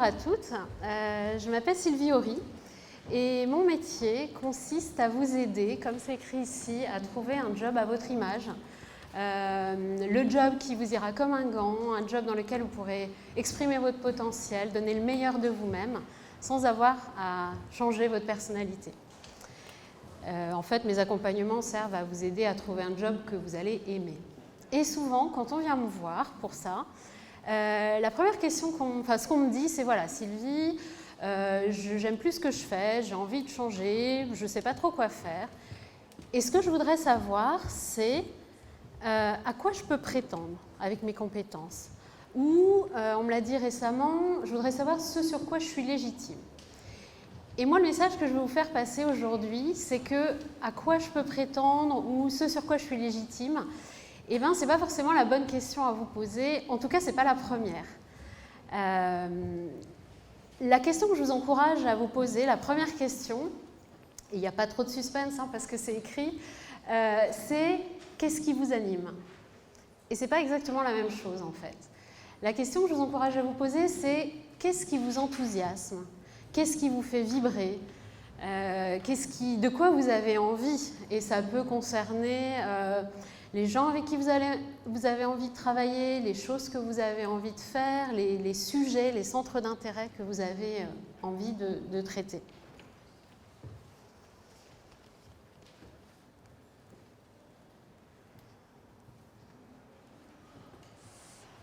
à toutes, je m'appelle Sylvie Horry et mon métier consiste à vous aider, comme c'est écrit ici, à trouver un job à votre image. Le job qui vous ira comme un gant, un job dans lequel vous pourrez exprimer votre potentiel, donner le meilleur de vous-même, sans avoir à changer votre personnalité. En fait, mes accompagnements servent à vous aider à trouver un job que vous allez aimer. Et souvent, quand on vient me voir pour ça, la première question, ce qu'on me dit, c'est voilà, Sylvie, j'aime plus ce que je fais, j'ai envie de changer, je ne sais pas trop quoi faire. Et ce que je voudrais savoir, c'est à quoi je peux prétendre avec mes compétences. Ou, on me l'a dit récemment, je voudrais savoir ce sur quoi je suis légitime. Et moi, le message que je veux vous faire passer aujourd'hui, c'est que à quoi je peux prétendre ou ce sur quoi je suis légitime, eh bien, ce n'est pas forcément la bonne question à vous poser. En tout cas, ce n'est pas la première. La question que je vous encourage à vous poser, la première question, il n'y a pas trop de suspense parce que c'est écrit, c'est qu'est-ce qui vous anime? Et ce n'est pas exactement la même chose en fait. La question que je vous encourage à vous poser, c'est qu'est-ce qui vous enthousiasme? Qu'est-ce qui vous fait vibrer? De quoi vous avez envie? Et ça peut concerner les gens avec qui vous avez envie de travailler, les choses que vous avez envie de faire, les sujets, les centres d'intérêt que vous avez envie de traiter.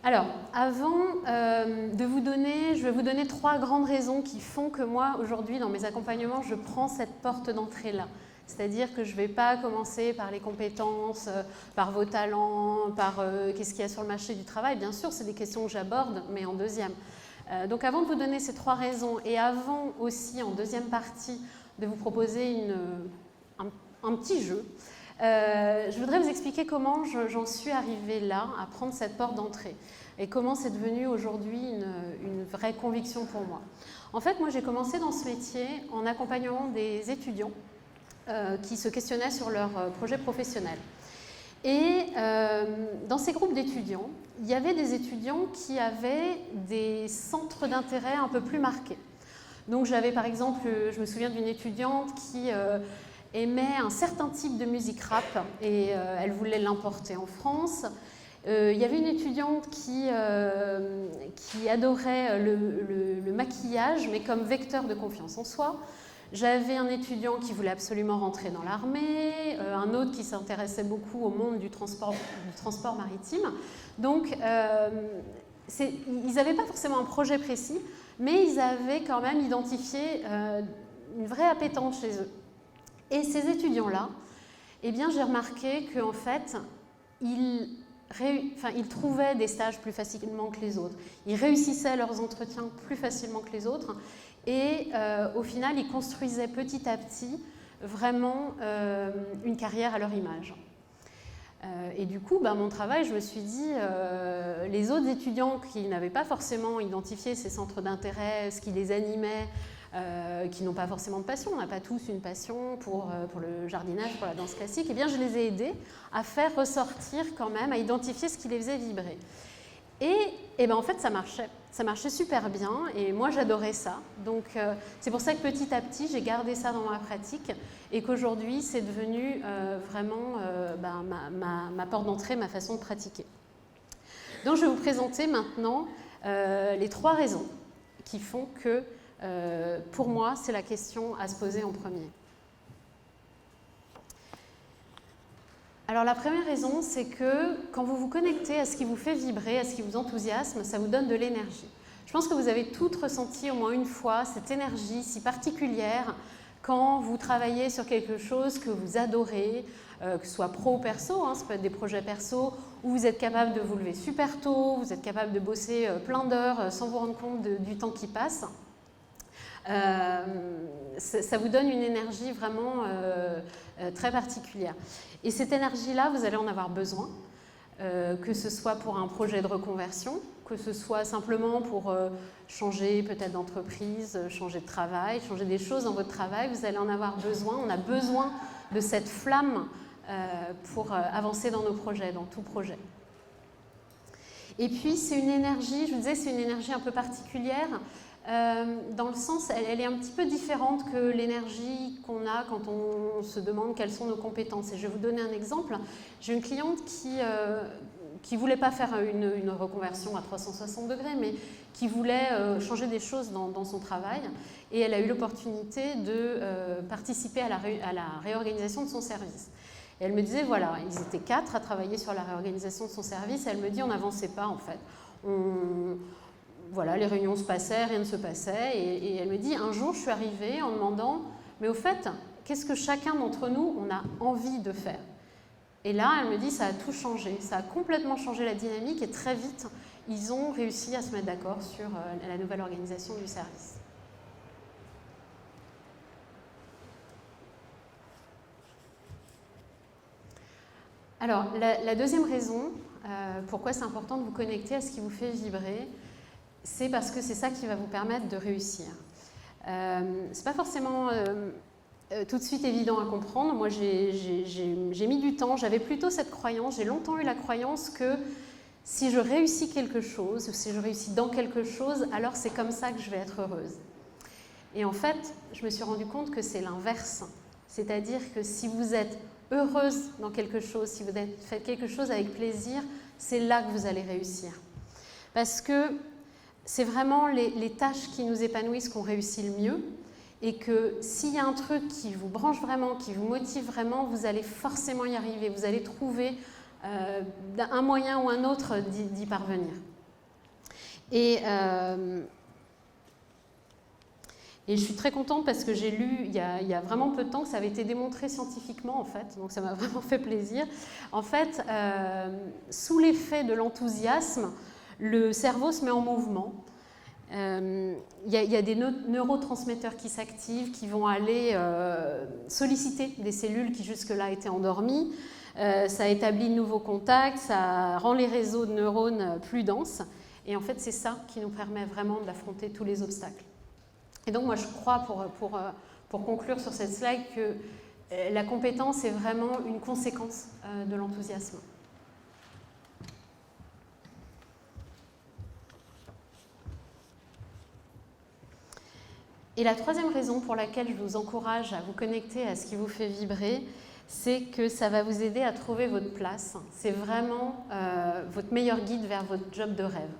Alors, avant de vous donner, je vais vous donner 3 grandes raisons qui font que moi, aujourd'hui, dans mes accompagnements, je prends cette porte d'entrée-là. C'est-à-dire que je ne vais pas commencer par les compétences, par vos talents, par qu'est-ce qu'il y a sur le marché du travail. Bien sûr, c'est des questions que j'aborde, mais en deuxième. Donc avant de vous donner ces 3 raisons, et avant aussi, en deuxième partie, de vous proposer un petit jeu, je voudrais vous expliquer comment j'en suis arrivée là, à prendre cette porte d'entrée, et comment c'est devenu aujourd'hui une vraie conviction pour moi. En fait, moi, j'ai commencé dans ce métier en accompagnant des étudiants qui se questionnaient sur leur projet professionnel. Et dans ces groupes d'étudiants, il y avait des étudiants qui avaient des centres d'intérêt un peu plus marqués. Donc j'avais par exemple, je me souviens d'une étudiante qui aimait un certain type de musique rap et elle voulait l'importer en France. Il y avait une étudiante qui adorait le maquillage, mais comme vecteur de confiance en soi. J'avais un étudiant qui voulait absolument rentrer dans l'armée, un autre qui s'intéressait beaucoup au monde du transport maritime. Donc, ils n'avaient pas forcément un projet précis, mais ils avaient quand même identifié une vraie appétence chez eux. Et ces étudiants-là, eh bien, j'ai remarqué qu'en fait, ils trouvaient des stages plus facilement que les autres. Ils réussissaient leurs entretiens plus facilement que les autres. Et au final, ils construisaient petit à petit vraiment une carrière à leur image. Et du coup, mon travail, je me suis dit, les autres étudiants qui n'avaient pas forcément identifié ces centres d'intérêt, ce qui les animait, qui n'ont pas forcément de passion, on n'a pas tous une passion pour le jardinage, pour la danse classique, eh bien je les ai aidés à faire ressortir quand même, à identifier ce qui les faisait vibrer. Et en fait ça marchait super bien et moi j'adorais ça. Donc c'est pour ça que petit à petit j'ai gardé ça dans ma pratique et qu'aujourd'hui c'est devenu vraiment ma porte d'entrée, ma façon de pratiquer. Donc je vais vous présenter maintenant les 3 raisons qui font que pour moi, c'est la question à se poser en premier. Alors la première raison, c'est que quand vous vous connectez à ce qui vous fait vibrer, à ce qui vous enthousiasme, ça vous donne de l'énergie. Je pense que vous avez toutes ressenti au moins une fois cette énergie si particulière quand vous travaillez sur quelque chose que vous adorez, que ce soit pro ou perso, ça peut être des projets perso, où vous êtes capable de vous lever super tôt, vous êtes capable de bosser plein d'heures sans vous rendre compte du temps qui passe. Ça vous donne une énergie vraiment très particulière. Et cette énergie-là, vous allez en avoir besoin, que ce soit pour un projet de reconversion, que ce soit simplement pour changer peut-être d'entreprise, changer de travail, changer des choses dans votre travail, vous allez en avoir besoin. On a besoin de cette flamme pour avancer dans nos projets, dans tout projet. Et puis, c'est une énergie, je vous disais, c'est une énergie un peu particulière. dans le sens, elle est un petit peu différente que l'énergie qu'on a quand on se demande quelles sont nos compétences. Et je vais vous donner un exemple. J'ai une cliente qui ne voulait pas faire une reconversion à 360 degrés, mais qui voulait changer des choses dans son travail. Et elle a eu l'opportunité de participer à la réorganisation de son service. Et elle me disait, voilà, ils étaient 4 à travailler sur la réorganisation de son service. Et elle me dit, on n'avançait pas en fait. Voilà, les réunions se passaient, rien ne se passait. Et elle me dit, un jour, je suis arrivée en demandant, mais au fait, qu'est-ce que chacun d'entre nous, on a envie de faire? Et là, elle me dit, ça a tout changé. Ça a complètement changé la dynamique et très vite, ils ont réussi à se mettre d'accord sur la nouvelle organisation du service. Alors, la deuxième raison, pourquoi c'est important de vous connecter à ce qui vous fait vibrer, c'est parce que c'est ça qui va vous permettre de réussir. C'est pas forcément tout de suite évident à comprendre. Moi, j'ai mis du temps. J'avais plutôt cette croyance, j'ai longtemps eu la croyance que si je réussis quelque chose, ou si je réussis dans quelque chose, alors c'est comme ça que je vais être heureuse. Et en fait, je me suis rendu compte que c'est l'inverse. C'est-à-dire que si vous êtes heureuse dans quelque chose, si vous faites quelque chose avec plaisir, c'est là que vous allez réussir. Parce que c'est vraiment les tâches qui nous épanouissent qu'on réussit le mieux. Et que s'il y a un truc qui vous branche vraiment, qui vous motive vraiment, vous allez forcément y arriver. Vous allez trouver un moyen ou un autre d'y parvenir. Et je suis très contente parce que j'ai lu il y a vraiment peu de temps que ça avait été démontré scientifiquement en fait, donc ça m'a vraiment fait plaisir. En fait, sous l'effet de l'enthousiasme, le cerveau se met en mouvement. Il y a des neurotransmetteurs qui s'activent, qui vont aller solliciter des cellules qui jusque-là étaient endormies. Ça établit de nouveaux contacts, ça rend les réseaux de neurones plus denses. Et en fait, c'est ça qui nous permet vraiment d'affronter tous les obstacles. Et donc, moi, je crois, pour conclure sur cette slide, que la compétence est vraiment une conséquence de l'enthousiasme. Et la troisième raison pour laquelle je vous encourage à vous connecter à ce qui vous fait vibrer, c'est que ça va vous aider à trouver votre place. C'est vraiment votre meilleur guide vers votre job de rêve.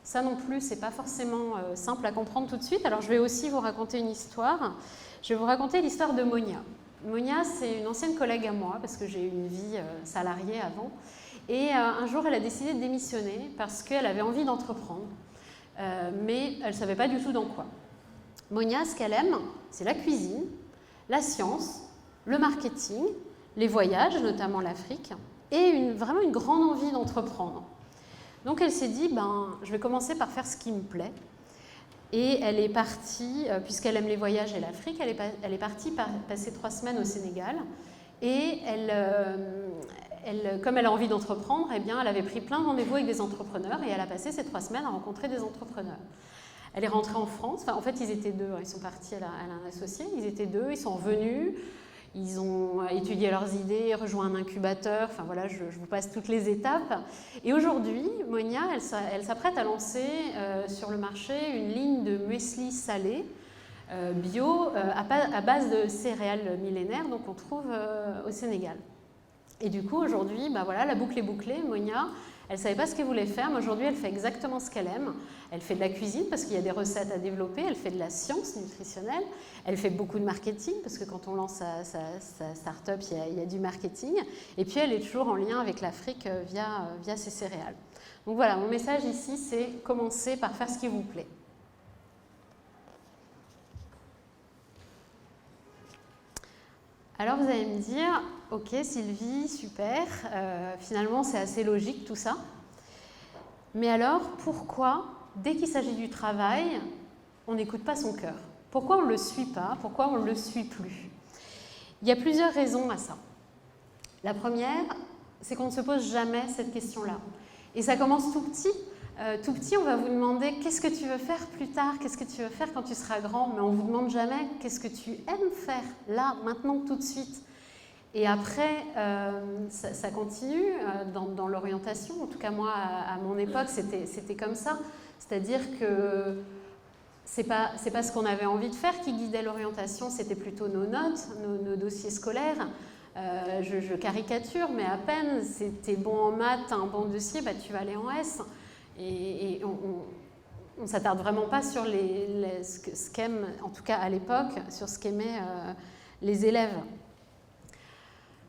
Ça non plus, c'est pas forcément simple à comprendre tout de suite. Alors je vais aussi vous raconter une histoire. Je vais vous raconter l'histoire de Monia. Monia, c'est une ancienne collègue à moi, parce que j'ai eu une vie salariée avant. Et un jour, elle a décidé de démissionner parce qu'elle avait envie d'entreprendre. Mais elle ne savait pas du tout dans quoi. Monia, ce qu'elle aime, c'est la cuisine, la science, le marketing, les voyages, notamment l'Afrique, et vraiment une grande envie d'entreprendre. Donc elle s'est dit, je vais commencer par faire ce qui me plaît. Et elle est partie, puisqu'elle aime les voyages et l'Afrique, elle est partie passer 3 semaines au Sénégal. Et comme elle a envie d'entreprendre, eh bien, elle avait pris plein de rendez-vous avec des entrepreneurs et elle a passé ces 3 semaines à rencontrer des entrepreneurs. Elle est rentrée en France, en fait ils étaient 2, ils sont partis, elle a un associé, ils étaient 2, ils sont revenus, ils ont étudié leurs idées, rejoint un incubateur, enfin voilà, je vous passe toutes les étapes. Et aujourd'hui, Monia, elle s'apprête à lancer sur le marché une ligne de muesli salé bio à base de céréales millénaires, donc on trouve au Sénégal. Et du coup, aujourd'hui, voilà, la boucle est bouclée, Monia. Elle ne savait pas ce qu'elle voulait faire, mais aujourd'hui, elle fait exactement ce qu'elle aime. Elle fait de la cuisine parce qu'il y a des recettes à développer, elle fait de la science nutritionnelle, elle fait beaucoup de marketing parce que quand on lance sa start-up, il y a du marketing. Et puis, elle est toujours en lien avec l'Afrique via ses céréales. Donc voilà, mon message ici, c'est commencer par faire ce qui vous plaît. Alors vous allez me dire, ok Sylvie, super, finalement c'est assez logique tout ça. Mais alors pourquoi, dès qu'il s'agit du travail, on n'écoute pas son cœur? Pourquoi on ne le suit pas? Pourquoi on ne le suit plus? Il y a plusieurs raisons à ça. La première, c'est qu'on ne se pose jamais cette question-là. Et ça commence tout petit. Tout petit, on va vous demander qu'est-ce que tu veux faire plus tard, qu'est-ce que tu veux faire quand tu seras grand, mais on ne vous demande jamais qu'est-ce que tu aimes faire là, maintenant, tout de suite. Et après, ça continue dans l'orientation. En tout cas, moi, à mon époque, c'était comme ça. C'est-à-dire que c'est pas ce qu'on avait envie de faire qui guidait l'orientation, c'était plutôt nos notes, nos dossiers scolaires. Je caricature, mais à peine, si t'es bon en maths, t'as un bon dossier, bah, tu vas aller en S. Et on ne s'attarde vraiment pas sur ce qu'aiment, en tout cas à l'époque, sur ce qu'aimaient les élèves.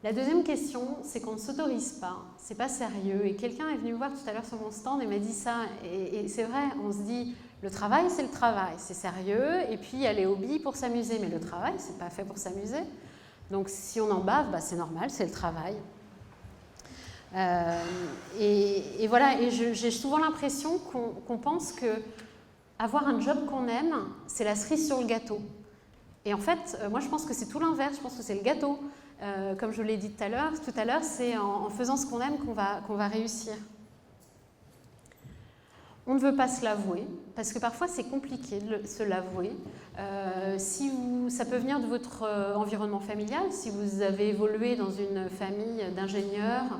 La deuxième question, c'est qu'on ne s'autorise pas, c'est pas sérieux. Et quelqu'un est venu me voir tout à l'heure sur mon stand et m'a dit ça. Et c'est vrai, on se dit, le travail, c'est le travail, c'est sérieux. Et puis il y a les hobbies pour s'amuser, mais le travail, c'est pas fait pour s'amuser. Donc si on en bave, bah, c'est normal, c'est le travail. Et voilà, et j'ai souvent l'impression qu'on pense que avoir un job qu'on aime, c'est la cerise sur le gâteau. Et en fait, moi je pense que c'est tout l'inverse, je pense que c'est le gâteau. Comme je l'ai dit tout à l'heure, c'est en faisant ce qu'on aime qu'on va réussir. On ne veut pas se l'avouer, parce que parfois c'est compliqué de se l'avouer. Ça peut venir de votre environnement familial, si vous avez évolué dans une famille d'ingénieurs,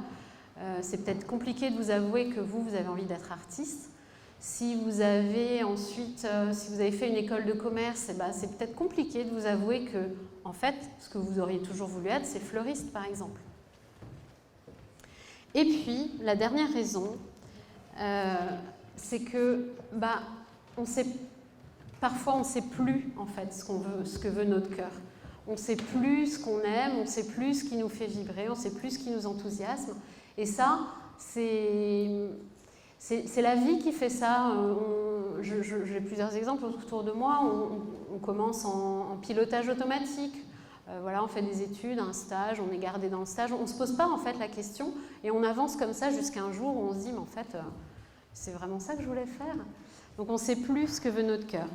c'est peut-être compliqué de vous avouer que vous avez envie d'être artiste. Si vous avez ensuite, si vous avez fait une école de commerce, c'est peut-être compliqué de vous avouer que, en fait, ce que vous auriez toujours voulu être, c'est fleuriste, par exemple. Et puis, la dernière raison, c'est que, parfois, on ne sait plus, en fait, ce que veut notre cœur. On ne sait plus ce qu'on aime, on ne sait plus ce qui nous fait vibrer, on ne sait plus ce qui nous enthousiasme. Et ça, c'est la vie qui fait ça. J'ai plusieurs exemples autour de moi. On commence en pilotage automatique. Voilà, on fait des études, un stage, on est gardé dans le stage. On ne se pose pas en fait la question et on avance comme ça jusqu'à un jour où on se dit mais en fait, c'est vraiment ça que je voulais faire. Donc on ne sait plus ce que veut notre cœur.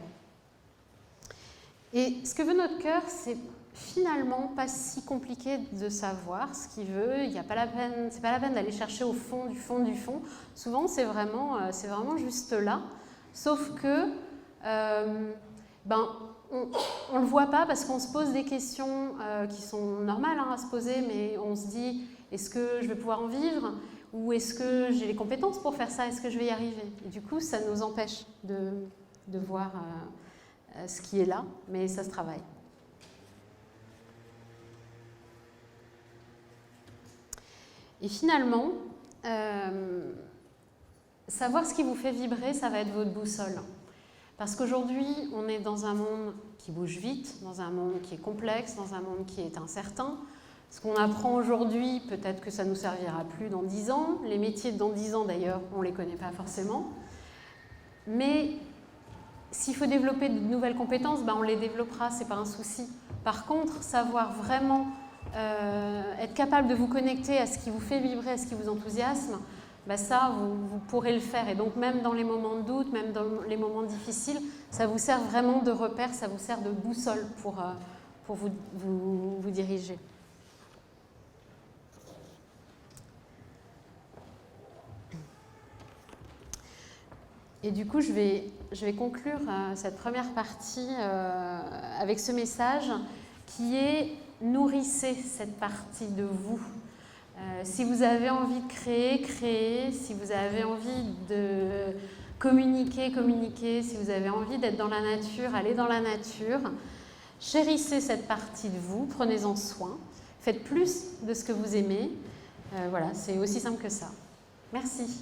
Et ce que veut notre cœur, c'est finalement pas si compliqué de savoir ce qu'il veut. Il n'y a pas la peine, c'est pas la peine d'aller chercher au fond du fond du fond. Souvent c'est vraiment juste là. Sauf que on le voit pas parce qu'on se pose des questions qui sont normales à se poser, mais on se dit est-ce que je vais pouvoir en vivre ou est-ce que j'ai les compétences pour faire ça, est-ce que je vais y arriver? Et du coup ça nous empêche de voir ce qui est là, mais ça se travaille. Et finalement, savoir ce qui vous fait vibrer, ça va être votre boussole. Parce qu'aujourd'hui, on est dans un monde qui bouge vite, dans un monde qui est complexe, dans un monde qui est incertain. Ce qu'on apprend aujourd'hui, peut-être que ça ne nous servira plus dans 10 ans. Les métiers de dans 10 ans, d'ailleurs, on ne les connaît pas forcément. Mais s'il faut développer de nouvelles compétences, on les développera, ce n'est pas un souci. Par contre, savoir vraiment être capable de vous connecter à ce qui vous fait vibrer, à ce qui vous enthousiasme, ça, vous pourrez le faire. Et donc, même dans les moments de doute, même dans les moments difficiles, ça vous sert vraiment de repère, ça vous sert de boussole pour vous diriger. Et du coup, je vais conclure cette première partie avec ce message qui est « Nourrissez cette partie de vous ». Si vous avez envie de créer, créez. Si vous avez envie de communiquer, communiquez. Si vous avez envie d'être dans la nature, allez dans la nature. Chérissez cette partie de vous, prenez-en soin. Faites plus de ce que vous aimez. Voilà, c'est aussi simple que ça. Merci.